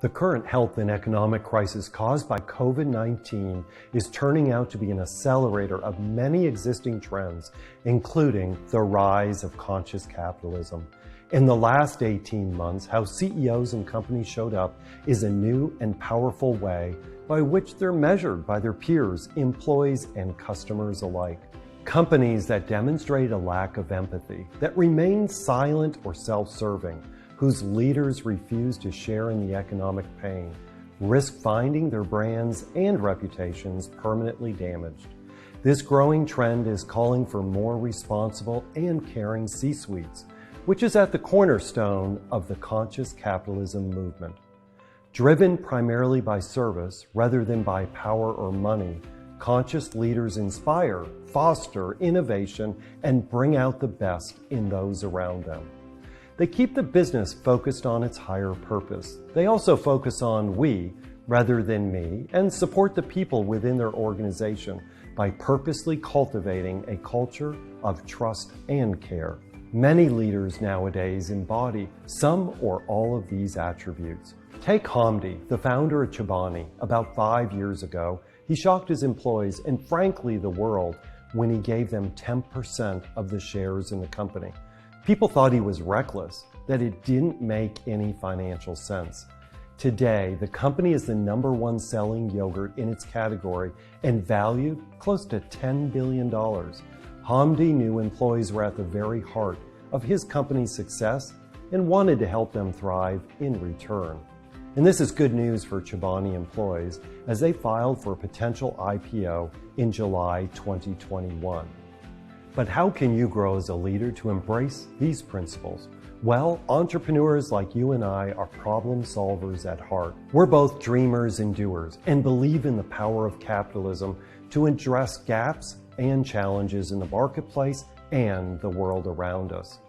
The current health and economic crisis caused by COVID-19 is turning out to be an accelerator of many existing trends, including the rise of conscious capitalism. In the last 18 months, how CEOs and companies showed up is a new and powerful way by which they're measured by their peers, employees, and customers alike. Companies that demonstrate a lack of empathy, that remain silent or self-serving, whose leaders refuse to share in the economic pain, risk finding their brands and reputations permanently damaged. This growing trend is calling for more responsible and caring C-suites, which is at the cornerstone of the conscious capitalism movement. Driven primarily by service rather than by power or money, conscious leaders inspire, foster innovation, and bring out the best in those around them. They keep the business focused on its higher purpose. They also focus on we rather than me and support the people within their organization by purposely cultivating a culture of trust and care. Many leaders nowadays embody some or all of these attributes. Take Hamdi, the founder of Chobani. About 5 years ago, he shocked his employees and frankly the world when he gave them 10% of the shares in the company. People thought he was reckless, that it didn't make any financial sense. Today, the company is the #1 selling yogurt in its category and valued close to $10 billion. Hamdi knew employees were at the very heart of his company's success and wanted to help them thrive in return. And this is good news for Chobani employees as they filed for a potential IPO in July 2021. But how can you grow as a leader to embrace these principles? Well, entrepreneurs like you and I are problem solvers at heart. We're both dreamers and doers and believe in the power of capitalism to address gaps and challenges in the marketplace and the world around us.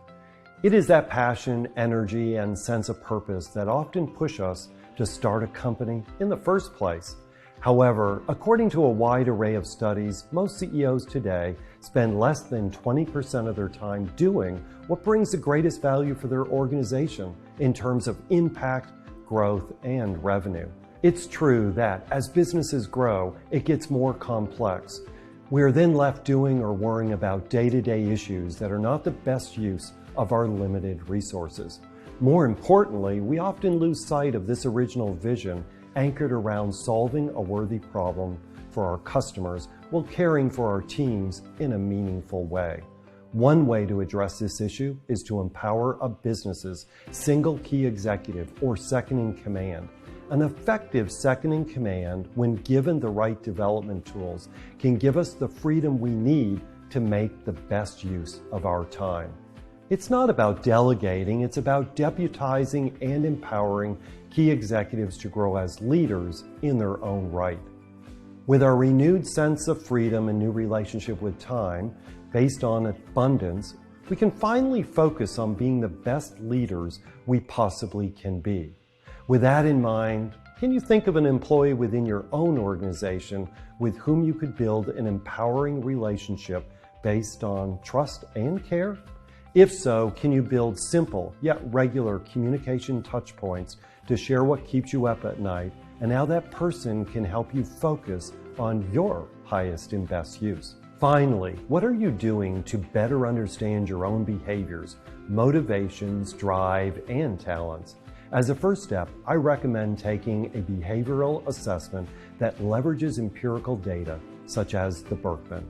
It is that passion, energy, and sense of purpose that often push us to start a company in the first place. However, according to a wide array of studies, most CEOs today spend less than 20% of their time doing what brings the greatest value for their organization in terms of impact, growth, and revenue. It's true that as businesses grow, it gets more complex. We are then left doing or worrying about day-to-day issues that are not the best use of our limited resources. More importantly, we often lose sight of this original vision anchored around solving a worthy problem for our customers while caring for our teams in a meaningful way. One way to address this issue is to empower a business's single key executive or second in command. An effective second in command, when given the right development tools, can give us the freedom we need to make the best use of our time. It's not about delegating, it's about deputizing and empowering key executives to grow as leaders in their own right. With our renewed sense of freedom and new relationship with time, based on abundance, we can finally focus on being the best leaders we possibly can be. With that in mind, can you think of an employee within your own organization with whom you could build an empowering relationship based on trust and care? If so, can you build simple yet regular communication touch points to share what keeps you up at night and how that person can help you focus on your highest and best use? Finally, what are you doing to better understand your own behaviors, motivations, drive, and talents? As a first step, I recommend taking a behavioral assessment that leverages empirical data, such as the Berkman.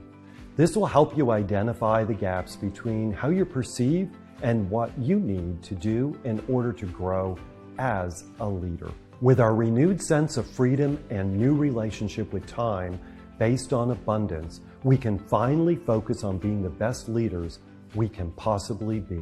This will help you identify the gaps between how you're perceived and what you need to do in order to grow as a leader. With our renewed sense of freedom and new relationship with time based on abundance, we can finally focus on being the best leaders we can possibly be.